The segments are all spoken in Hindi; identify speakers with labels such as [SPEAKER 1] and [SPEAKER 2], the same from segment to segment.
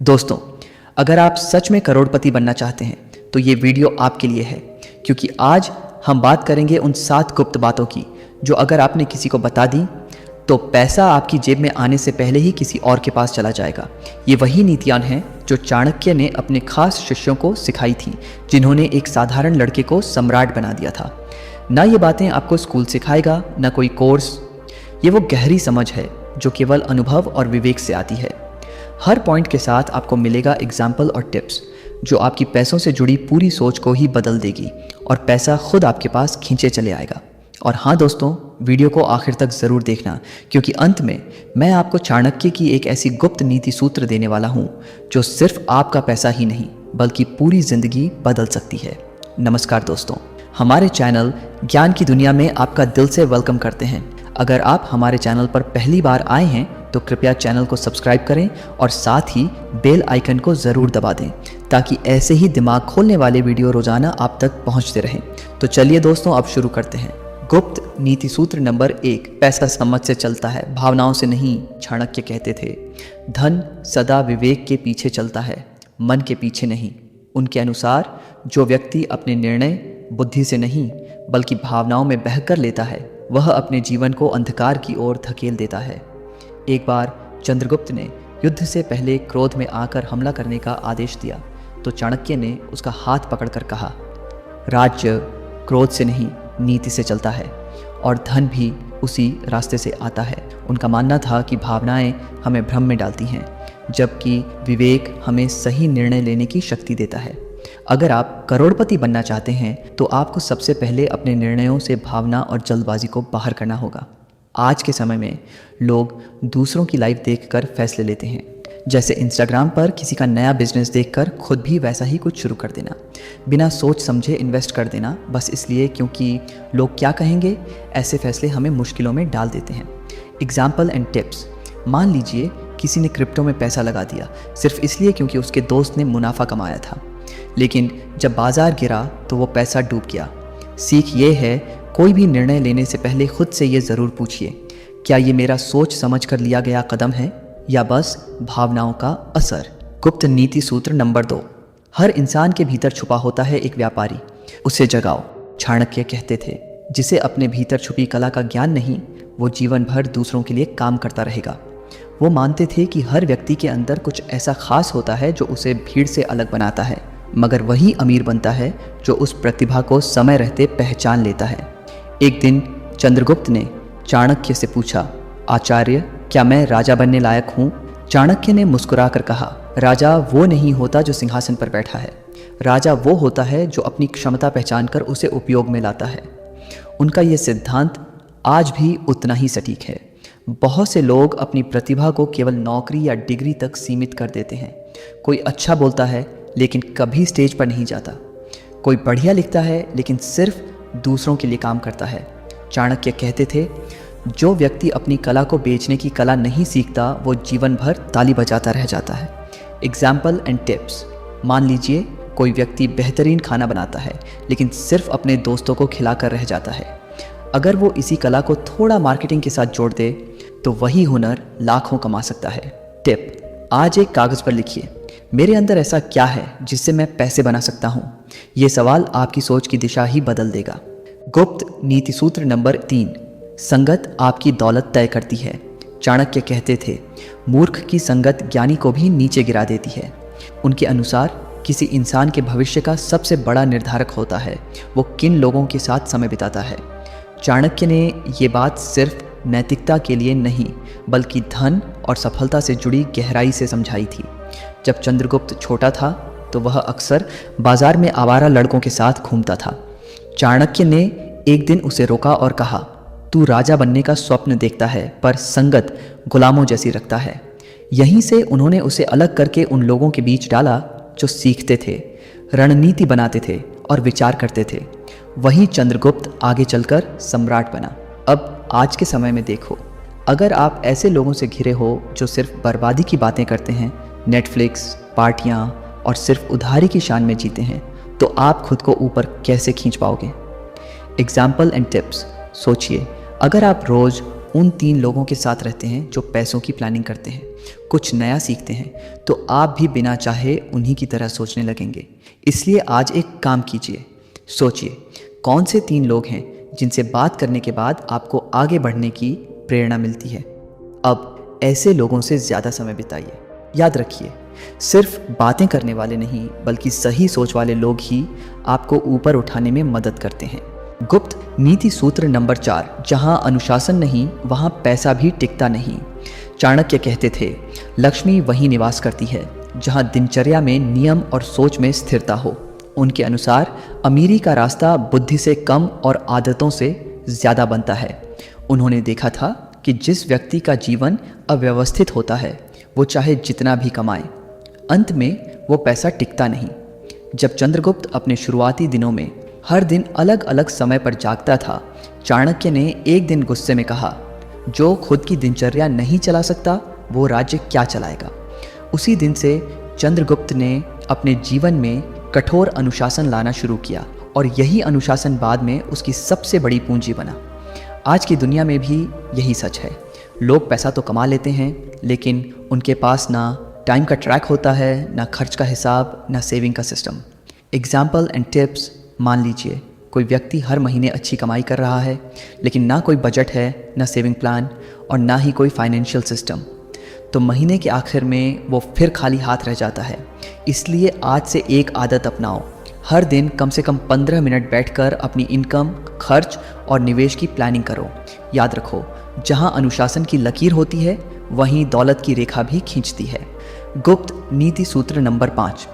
[SPEAKER 1] दोस्तों, अगर आप सच में करोड़पति बनना चाहते हैं तो ये वीडियो आपके लिए है, क्योंकि आज हम बात करेंगे उन 7 गुप्त बातों की जो अगर आपने किसी को बता दी तो पैसा आपकी जेब में आने से पहले ही किसी और के पास चला जाएगा। ये वही नीतियाँ हैं जो चाणक्य ने अपने खास शिष्यों को सिखाई थी, जिन्होंने एक साधारण लड़के को सम्राट बना दिया था। ना ये बातें आपको स्कूल सिखाएगा, ना कोई कोर्स। ये वो गहरी समझ है जो केवल अनुभव और विवेक से आती है। हर पॉइंट के साथ आपको मिलेगा एग्जाम्पल और टिप्स जो आपकी पैसों से जुड़ी पूरी सोच को ही बदल देगी और पैसा खुद आपके पास खींचे चले आएगा। और हाँ दोस्तों, वीडियो को आखिर तक ज़रूर देखना, क्योंकि अंत में मैं आपको चाणक्य की एक ऐसी गुप्त नीति सूत्र देने वाला हूँ जो सिर्फ आपका पैसा ही नहीं बल्कि पूरी ज़िंदगी बदल सकती है। नमस्कार दोस्तों, हमारे चैनल ज्ञान की दुनिया में आपका दिल से वेलकम करते हैं। अगर आप हमारे चैनल पर पहली बार आए हैं तो कृपया चैनल को सब्सक्राइब करें और साथ ही बेल आइकन को ज़रूर दबा दें ताकि ऐसे ही दिमाग खोलने वाले वीडियो रोजाना आप तक पहुंचते रहें। तो चलिए दोस्तों, अब शुरू करते हैं। गुप्त नीति सूत्र नंबर 1, पैसा समझ से चलता है, भावनाओं से नहीं। चाणक्य कहते थे, धन सदा विवेक के पीछे चलता है, मन के पीछे नहीं। उनके अनुसार जो व्यक्ति अपने निर्णय बुद्धि से नहीं बल्कि भावनाओं में बहकर लेता है, वह अपने जीवन को अंधकार की ओर धकेल देता है। एक बार चंद्रगुप्त ने युद्ध से पहले क्रोध में आकर हमला करने का आदेश दिया तो चाणक्य ने उसका हाथ पकड़कर कहा, राज्य क्रोध से नहीं नीति से चलता है और धन भी उसी रास्ते से आता है। उनका मानना था कि भावनाएं हमें भ्रम में डालती हैं जबकि विवेक हमें सही निर्णय लेने की शक्ति देता है। अगर आप करोड़पति बनना चाहते हैं तो आपको सबसे पहले अपने निर्णयों से भावना और जल्दबाजी को बाहर करना होगा। आज के समय में लोग दूसरों की लाइफ देखकर फैसले लेते हैं, जैसे इंस्टाग्राम पर किसी का नया बिजनेस देखकर खुद भी वैसा ही कुछ शुरू कर देना, बिना सोच समझे इन्वेस्ट कर देना बस इसलिए क्योंकि लोग क्या कहेंगे। ऐसे फैसले हमें मुश्किलों में डाल देते हैं। Example and tips. मान लीजिए किसी ने क्रिप्टो में पैसा लगा दिया सिर्फ इसलिए क्योंकि उसके दोस्त ने मुनाफा कमाया था, लेकिन जब बाजार गिरा तो वो पैसा डूब गया। सीख ये है, कोई भी निर्णय लेने से पहले खुद से ये ज़रूर पूछिए, क्या ये मेरा सोच समझ कर लिया गया कदम है या बस भावनाओं का असर। गुप्त नीति सूत्र नंबर 2, हर इंसान के भीतर छुपा होता है एक व्यापारी, उसे जगाओ। चाणक्य कहते थे, जिसे अपने भीतर छुपी कला का ज्ञान नहीं, वो जीवन भर दूसरों के लिए काम करता रहेगा। वो मानते थे कि हर व्यक्ति के अंदर कुछ ऐसा खास होता है जो उसे भीड़ से अलग बनाता है, मगर वही अमीर बनता है जो उस प्रतिभा को समय रहते पहचान लेता है। एक दिन चंद्रगुप्त ने चाणक्य से पूछा, आचार्य क्या मैं राजा बनने लायक हूँ? चाणक्य ने मुस्कुराकर कहा, राजा वो नहीं होता जो सिंहासन पर बैठा है, राजा वो होता है जो अपनी क्षमता पहचान कर उसे उपयोग में लाता है। उनका ये सिद्धांत आज भी उतना ही सटीक है। बहुत से लोग अपनी प्रतिभा को केवल नौकरी या डिग्री तक सीमित कर देते हैं। कोई अच्छा बोलता है लेकिन कभी स्टेज पर नहीं जाता, कोई बढ़िया लिखता है लेकिन सिर्फ दूसरों के लिए काम करता है। चाणक्य कहते थे, जो व्यक्ति अपनी कला को बेचने की कला नहीं सीखता वो जीवन भर ताली बजाता रह जाता है। Example and tips. मान लीजिए कोई व्यक्ति बेहतरीन खाना बनाता है लेकिन सिर्फ अपने दोस्तों को खिलाकर रह जाता है। अगर वो इसी कला को थोड़ा मार्केटिंग के साथ जोड़ दे तो वही हुनर लाखों कमा सकता है। टिप, आज एक कागज़ पर लिखिए, मेरे अंदर ऐसा क्या है जिससे मैं पैसे बना सकता हूँ। ये सवाल आपकी सोच की दिशा ही बदल देगा। गुप्त नीति सूत्र नंबर 3, संगत आपकी दौलत तय करती है। चाणक्य कहते थे, मूर्ख की संगत ज्ञानी को भी नीचे गिरा देती है। उनके अनुसार किसी इंसान के भविष्य का सबसे बड़ा निर्धारक होता है वो किन लोगों के साथ समय बिताता है। चाणक्य ने ये बात सिर्फ नैतिकता के लिए नहीं बल्कि धन और सफलता से जुड़ी गहराई से समझाई थी। जब चंद्रगुप्त छोटा था तो वह अक्सर बाजार में आवारा लड़कों के साथ घूमता था। चाणक्य ने एक दिन उसे रोका और कहा, तू राजा बनने का स्वप्न देखता है पर संगत गुलामों जैसी रखता है। यहीं से उन्होंने उसे अलग करके उन लोगों के बीच डाला जो सीखते थे, रणनीति बनाते थे और विचार करते थे। वहीं चंद्रगुप्त आगे चलकर सम्राट बना। अब आज के समय में देखो, अगर आप ऐसे लोगों से घिरे हो जो सिर्फ बर्बादी की बातें करते हैं, नेटफ्लिक्स, पार्टियां और सिर्फ उधारी की शान में जीते हैं, तो आप खुद को ऊपर कैसे खींच पाओगे। Example and tips. सोचिए, अगर आप रोज़ उन 3 लोगों के साथ रहते हैं जो पैसों की प्लानिंग करते हैं, कुछ नया सीखते हैं, तो आप भी बिना चाहे उन्हीं की तरह सोचने लगेंगे। इसलिए आज एक काम कीजिए, सोचिए कौन से 3 लोग हैं जिनसे बात करने के बाद आपको आगे बढ़ने की प्रेरणा मिलती है। अब ऐसे लोगों से ज़्यादा समय बिताइए। याद रखिए, सिर्फ बातें करने वाले नहीं बल्कि सही सोच वाले लोग ही आपको ऊपर उठाने में मदद करते हैं। गुप्त नीति सूत्र नंबर 4, जहां अनुशासन नहीं वहां पैसा भी टिकता नहीं। चाणक्य कहते थे, लक्ष्मी वहीं निवास करती है जहां दिनचर्या में नियम और सोच में स्थिरता हो। उनके अनुसार अमीरी का रास्ता बुद्धि से कम और आदतों से ज़्यादा बनता है। उन्होंने देखा था कि जिस व्यक्ति का जीवन अव्यवस्थित होता है वो चाहे जितना भी कमाए, अंत में वो पैसा टिकता नहीं। जब चंद्रगुप्त अपने शुरुआती दिनों में हर दिन अलग अलग समय पर जागता था, चाणक्य ने एक दिन गुस्से में कहा, जो खुद की दिनचर्या नहीं चला सकता वो राज्य क्या चलाएगा। उसी दिन से चंद्रगुप्त ने अपने जीवन में कठोर अनुशासन लाना शुरू किया और यही अनुशासन बाद में उसकी सबसे बड़ी पूंजी बना। आज की दुनिया में भी यही सच है। लोग पैसा तो कमा लेते हैं, लेकिन उनके पास ना टाइम का ट्रैक होता है, ना खर्च का हिसाब, ना सेविंग का सिस्टम। एग्जाम्पल एंड टिप्स, मान लीजिए कोई व्यक्ति हर महीने अच्छी कमाई कर रहा है, लेकिन ना कोई बजट है, ना सेविंग प्लान और ना ही कोई फाइनेंशियल सिस्टम, तो महीने के आखिर में वो फिर खाली हाथ रह जाता है। इसलिए आज से एक आदत अपनाओ, हर दिन कम से कम 15 मिनट बैठकर अपनी इनकम, खर्च और निवेश की प्लानिंग करो। याद रखो, जहां अनुशासन की लकीर होती है वहीं दौलत की रेखा भी खींचती है। गुप्त नीति सूत्र नंबर 5,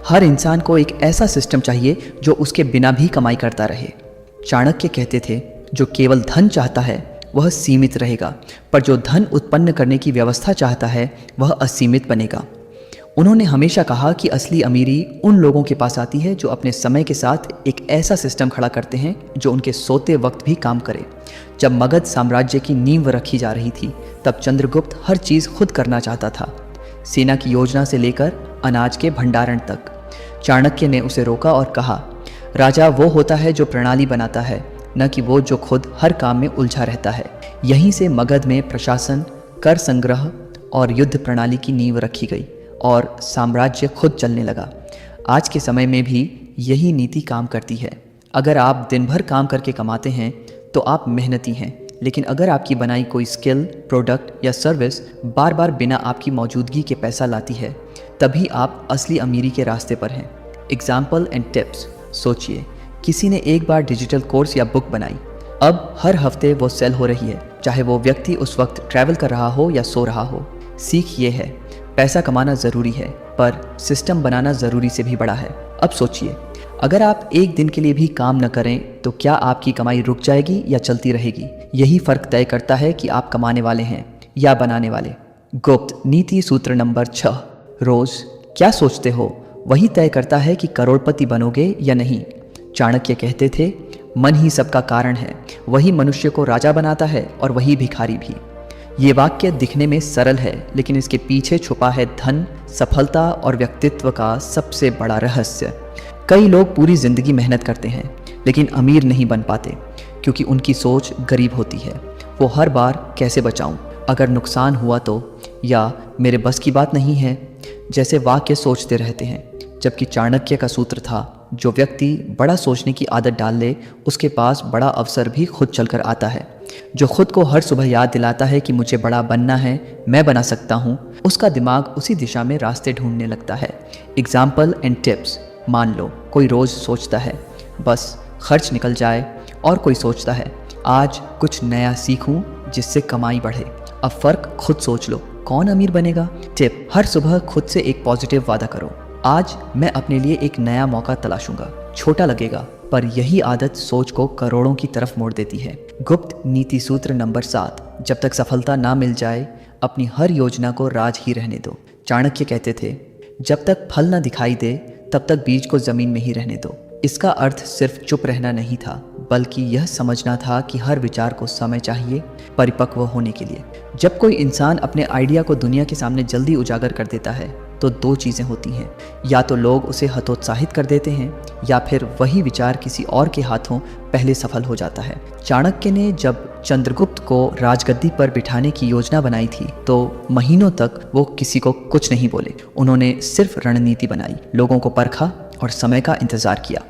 [SPEAKER 1] हर इंसान को एक ऐसा सिस्टम चाहिए जो उसके बिना भी कमाई करता रहे। चाणक्य कहते थे, जो केवल धन चाहता है वह सीमित रहेगा, पर जो धन उत्पन्न करने की व्यवस्था चाहता है वह असीमित बनेगा। उन्होंने हमेशा कहा कि असली अमीरी उन लोगों के पास आती है जो अपने समय के साथ एक ऐसा सिस्टम खड़ा करते हैं जो उनके सोते वक्त भी काम करे। जब मगध साम्राज्य की नींव रखी जा रही थी, तब चंद्रगुप्त हर चीज़ खुद करना चाहता था, सेना की योजना से लेकर अनाज के भंडारण तक। चाणक्य ने उसे रोका और कहा, राजा वो होता है जो प्रणाली बनाता है, न कि वो जो खुद हर काम में उलझा रहता है। यहीं से मगध में प्रशासन, कर संग्रह और युद्ध प्रणाली की नींव रखी गई और साम्राज्य खुद चलने लगा। आज के समय में भी यही नीति काम करती है। अगर आप दिन भर काम करके कमाते हैं तो आप मेहनती हैं, लेकिन अगर आपकी बनाई कोई स्किल, प्रोडक्ट या सर्विस बार बार बिना आपकी मौजूदगी के पैसा लाती है, तभी आप असली अमीरी के रास्ते पर हैं। एग्जाम्पल एंड टिप्स, सोचिए, किसी ने एक बार डिजिटल कोर्स या बुक बनाई, अब हर हफ्ते वो सेल हो रही है, चाहे वो व्यक्ति उस वक्त ट्रैवल कर रहा हो या सो रहा हो। सीख ये है, पैसा कमाना ज़रूरी है, पर सिस्टम बनाना ज़रूरी से भी बड़ा है। अब सोचिए, अगर आप एक दिन के लिए भी काम न करें तो क्या आपकी कमाई रुक जाएगी या चलती रहेगी? यही फ़र्क तय करता है कि आप कमाने वाले हैं या बनाने वाले। गुप्त नीति सूत्र नंबर 6, रोज़ क्या सोचते हो वही तय करता है कि करोड़पति बनोगे या नहीं। चाणक्य कहते थे, मन ही सबका कारण है, वही मनुष्य को राजा बनाता है और वही भिखारी भी। ये वाक्य दिखने में सरल है, लेकिन इसके पीछे छुपा है धन, सफलता और व्यक्तित्व का सबसे बड़ा रहस्य। कई लोग पूरी जिंदगी मेहनत करते हैं लेकिन अमीर नहीं बन पाते क्योंकि उनकी सोच गरीब होती है। वो हर बार कैसे बचाऊं, अगर नुकसान हुआ तो, या मेरे बस की बात नहीं है जैसे वाक्य सोचते रहते हैं। जबकि चाणक्य का सूत्र था, जो व्यक्ति बड़ा सोचने की आदत डाल ले उसके पास बड़ा अवसर भी खुद चलकर आता है। जो खुद को हर सुबह याद दिलाता है कि मुझे बड़ा बनना है, मैं बना सकता हूँ, उसका दिमाग उसी दिशा में रास्ते ढूंढने लगता है। एग्जाम्पल एंड टिप्स, मान लो कोई रोज़ सोचता है बस खर्च निकल जाए, और कोई सोचता है आज कुछ नया सीखूं जिससे कमाई बढ़े। अब फ़र्क खुद सोच लो, कौन अमीर बनेगा? टिप, हर सुबह खुद से एक पॉजिटिव वादा करो, आज मैं अपने लिए एक नया मौका तलाशूंगा। छोटा लगेगा, पर यही आदत सोच को करोड़ों की तरफ मोड़ देती है। गुप्त नीति सूत्र नंबर 7, जब तक सफलता ना मिल जाए अपनी हर योजना को राज ही रहने दो। चाणक्य कहते थे, जब तक फल ना दिखाई दे तब तक बीज को ज़मीन में ही रहने दो। इसका अर्थ सिर्फ चुप रहना नहीं था, बल्कि यह समझना था कि हर विचार को समय चाहिए परिपक्व होने के लिए। जब कोई इंसान अपने आइडिया को दुनिया के सामने जल्दी उजागर कर देता है तो दो चीज़ें होती हैं, या तो लोग उसे हतोत्साहित कर देते हैं या फिर वही विचार किसी और के हाथों पहले सफल हो जाता है। चाणक्य ने जब चंद्रगुप्त को राजगद्दी पर बिठाने की योजना बनाई थी तो महीनों तक वो किसी को कुछ नहीं बोले। उन्होंने सिर्फ रणनीति बनाई, लोगों को परखा और समय का इंतजार किया।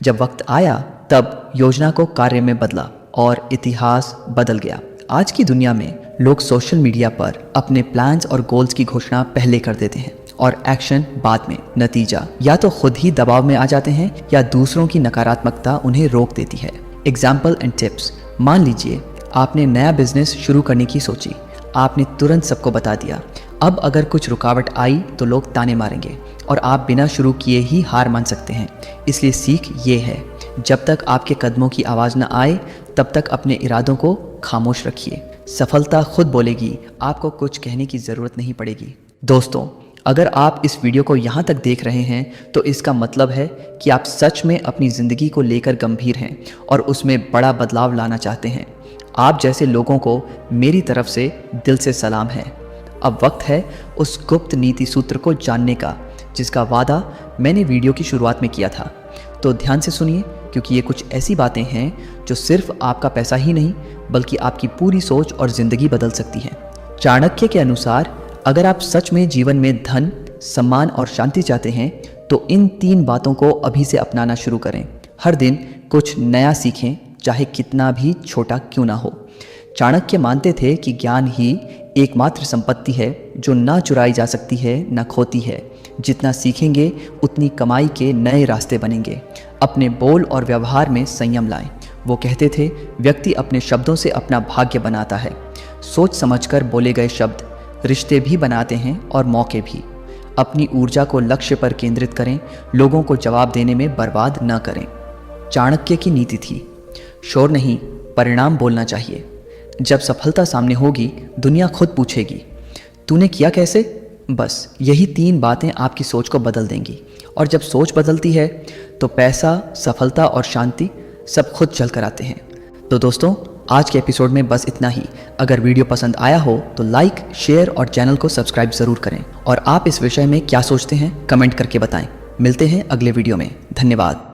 [SPEAKER 1] जब वक्त आया तब योजना को कार्य में बदला और इतिहास बदल गया। आज की दुनिया में लोग सोशल मीडिया पर अपने प्लान्स और गोल्स की घोषणा पहले कर देते हैं और एक्शन बाद में। नतीजा या तो खुद ही दबाव में आ जाते हैं या दूसरों की नकारात्मकता उन्हें रोक देती है। Example and tips. मान लीजिए आपने नया बिजनेस शुरू करने की सोची, आपने तुरंत सबको बता दिया। अब अगर कुछ रुकावट आई तो लोग ताने मारेंगे और आप बिना शुरू किए ही हार मान सकते हैं। इसलिए सीख ये है, जब तक आपके कदमों की आवाज़ न आए तब तक अपने इरादों को खामोश रखिए। सफलता खुद बोलेगी, आपको कुछ कहने की ज़रूरत नहीं पड़ेगी। दोस्तों, अगर आप इस वीडियो को यहाँ तक देख रहे हैं तो इसका मतलब है कि आप सच में अपनी ज़िंदगी को लेकर गंभीर हैं और उसमें बड़ा बदलाव लाना चाहते हैं। आप जैसे लोगों को मेरी तरफ से दिल से सलाम है। अब वक्त है उस गुप्त नीति सूत्र को जानने का जिसका वादा मैंने वीडियो की शुरुआत में किया था। तो ध्यान से सुनिए, क्योंकि ये कुछ ऐसी बातें हैं जो सिर्फ आपका पैसा ही नहीं बल्कि आपकी पूरी सोच और ज़िंदगी बदल सकती हैं। चाणक्य के अनुसार अगर आप सच में जीवन में धन, सम्मान और शांति चाहते हैं तो इन 3 बातों को अभी से अपनाना शुरू करें। हर दिन कुछ नया सीखें, चाहे कितना भी छोटा क्यों ना हो। चाणक्य मानते थे कि ज्ञान ही एकमात्र संपत्ति है जो ना चुराई जा सकती है ना खोती है। जितना सीखेंगे उतनी कमाई के नए रास्ते बनेंगे। अपने बोल और व्यवहार में संयम लाएं। वो कहते थे, व्यक्ति अपने शब्दों से अपना भाग्य बनाता है। सोच समझकर बोले गए शब्द रिश्ते भी बनाते हैं और मौके भी। अपनी ऊर्जा को लक्ष्य पर केंद्रित करें, लोगों को जवाब देने में बर्बाद न करें। चाणक्य की नीति थी, शोर नहीं, परिणाम बोलना चाहिए। जब सफलता सामने होगी, दुनिया खुद पूछेगी, तूने किया कैसे? बस यही 3 बातें आपकी सोच को बदल देंगी। और जब सोच बदलती है तो पैसा, सफलता और शांति सब खुद चल कर आते हैं। तो दोस्तों, आज के एपिसोड में बस इतना ही। अगर वीडियो पसंद आया हो तो लाइक, शेयर और चैनल को सब्सक्राइब ज़रूर करें। और आप इस विषय में क्या सोचते हैं कमेंट करके बताएं। मिलते हैं अगले वीडियो में। धन्यवाद।